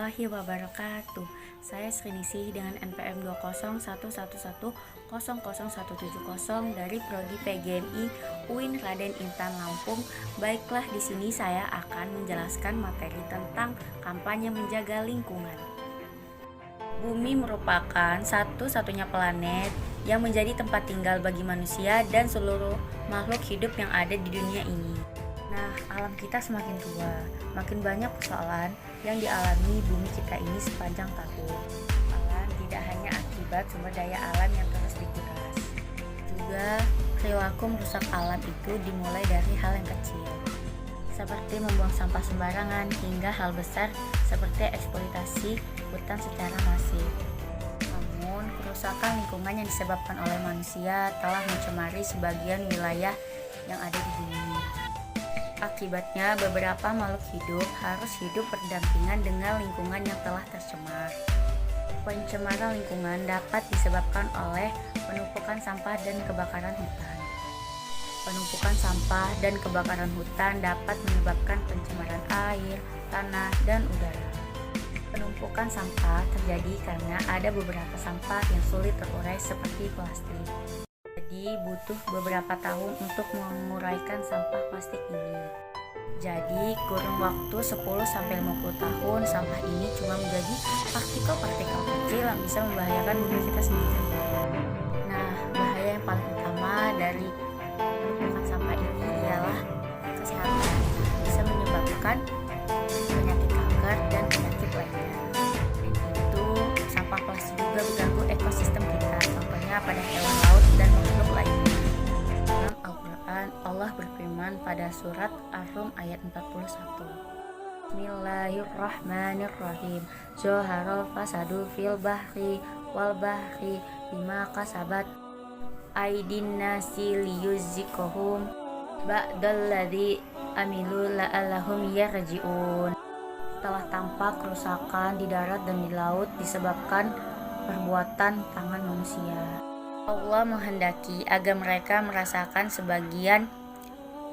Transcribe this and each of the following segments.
warahmatullahi wabarakatuh. Saya Sriningsih dengan NPM 20111000170 dari Prodi PGMI UIN Raden Intan Lampung. Baiklah, di sini saya akan menjelaskan materi tentang kampanye menjaga lingkungan. Bumi merupakan satu-satunya planet yang menjadi tempat tinggal bagi manusia dan seluruh makhluk hidup yang ada di dunia ini. Nah, alam kita semakin tua, makin banyak persoalan yang dialami bumi kita ini sepanjang tahun. Persoalan tidak hanya akibat sumber daya alam yang terus dikuras. Juga perilaku merusak alam itu dimulai dari hal yang kecil, seperti membuang sampah sembarangan, hingga hal besar seperti eksploitasi hutan secara masif. Namun, kerusakan lingkungan yang disebabkan oleh manusia telah mencemari sebagian wilayah yang ada di bumi. Akibatnya, beberapa makhluk hidup harus hidup berdampingan dengan lingkungan yang telah tercemar. Pencemaran lingkungan dapat disebabkan oleh penumpukan sampah dan kebakaran hutan. Penumpukan sampah dan kebakaran hutan dapat menyebabkan pencemaran air, tanah, dan udara. Penumpukan sampah terjadi karena ada beberapa sampah yang sulit terurai seperti plastik. Jadi butuh beberapa tahun untuk menguraikan sampah plastik ini. Jadi kurun waktu 10-50 tahun sampah ini cuma menjadi partikel-partikel kecil yang bisa membahayakan bumi kita sendiri. Nah, bahaya yang paling utama dari penumpukan sampah ini ialah kesehatan. Bisa menyebabkan penyakit kanker dan penyakit lainnya. Dan itu sampah plastik juga mengganggu ekosistem kita, contohnya pada hewan laut dan makhluk lainnya. Dalam Al-Quran, Allah berfirman pada surat Ar-Rum ayat 41. Bismillahirrahmanirrahim. Zoharal fasadu fil bahri wal bahri bima kasabat aidin nasi liyuzikohum ba'dalladzi amilu la'allahum yarji'un. Telah tampak kerusakan di darat dan di laut disebabkan perbuatan tangan manusia. Allah menghendaki agar mereka merasakan sebagian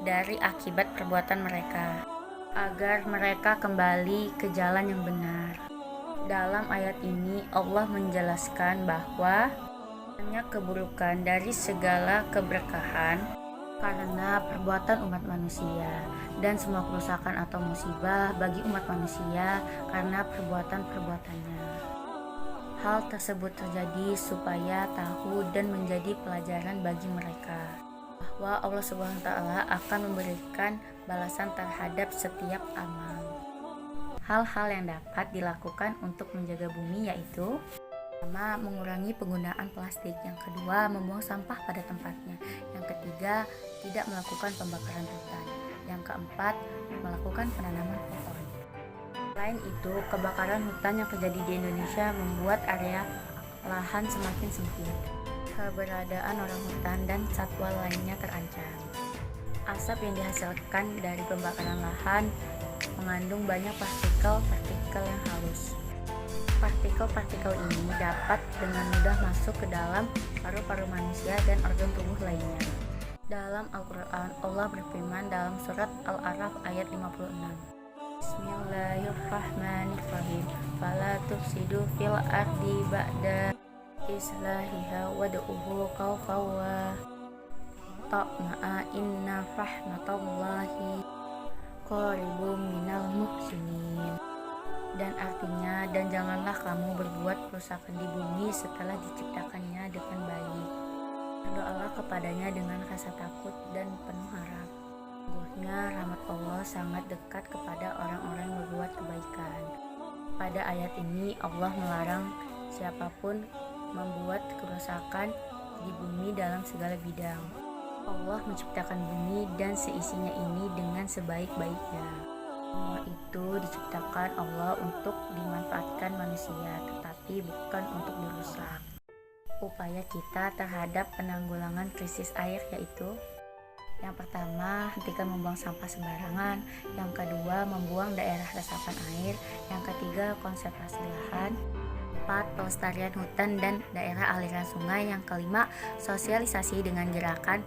dari akibat perbuatan mereka, agar mereka kembali ke jalan yang benar. Dalam ayat ini Allah menjelaskan bahwa banyak keburukan dari segala keberkahan karena perbuatan umat manusia, dan semua kerusakan atau musibah bagi umat manusia karena perbuatan-perbuatannya. Hal tersebut terjadi supaya tahu dan menjadi pelajaran bagi mereka bahwa Allah Subhanahu wa Ta'ala akan memberikan balasan terhadap setiap amal. Hal-hal yang dapat dilakukan untuk menjaga bumi yaitu: pertama, mengurangi penggunaan plastik. Yang kedua, membuang sampah pada tempatnya. Yang ketiga, tidak melakukan pembakaran hutan. Yang keempat, melakukan penanaman pohon. Selain itu, kebakaran hutan yang terjadi di Indonesia membuat area lahan semakin sempit. Keberadaan orang hutan dan satwa lainnya terancam. Asap yang dihasilkan dari pembakaran lahan mengandung banyak partikel-partikel yang halus. Partikel-partikel ini dapat dengan mudah masuk ke dalam paru-paru manusia dan organ tubuh lainnya. Dalam Al-Quran, Allah berfirman dalam surat Al-A'raf ayat 56. Bismillahirrahmanirrahim. Fala tufsidu fil ardi ba'da islahiha wad'uhu khawfan wa ta'ma'a inna rahmatallahi qaribum minal muhsinin. Dan artinya, dan janganlah kamu berbuat kerusakan di bumi setelah diciptakannya dengan baik. Berdoalah kepadanya dengan rasa takut dan penuh harap. Sungguhnya rahmat Allah sangat dekat kepada orang-orang yang berbuat kebaikan. Pada ayat ini Allah melarang siapapun membuat kerusakan di bumi dalam segala bidang. Allah menciptakan bumi dan seisinya ini dengan sebaik-baiknya. Semua itu diciptakan Allah untuk dimanfaatkan manusia, tetapi bukan untuk dirusak. Upaya kita terhadap penanggulangan krisis air yaitu: yang pertama, hentikan membuang sampah sembarangan. Yang kedua, membuang daerah resapan air. Yang ketiga, konservasi lahan. 4. Pelestarian hutan dan daerah aliran sungai. Yang kelima, sosialisasi dengan gerakan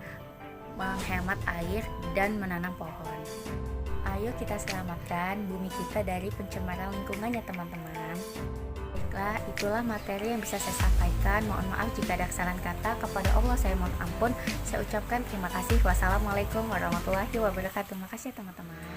menghemat air, dan menanam pohon. Ayo kita selamatkan bumi kita dari pencemaran lingkungan ya teman-teman. Baiklah, itulah materi yang bisa saya sampaikan. Mohon maaf jika ada kesalahan kata. Kepada Allah saya mohon ampun. Saya ucapkan terima kasih. Wassalamualaikum warahmatullahi wabarakatuh. Terima kasih teman-teman.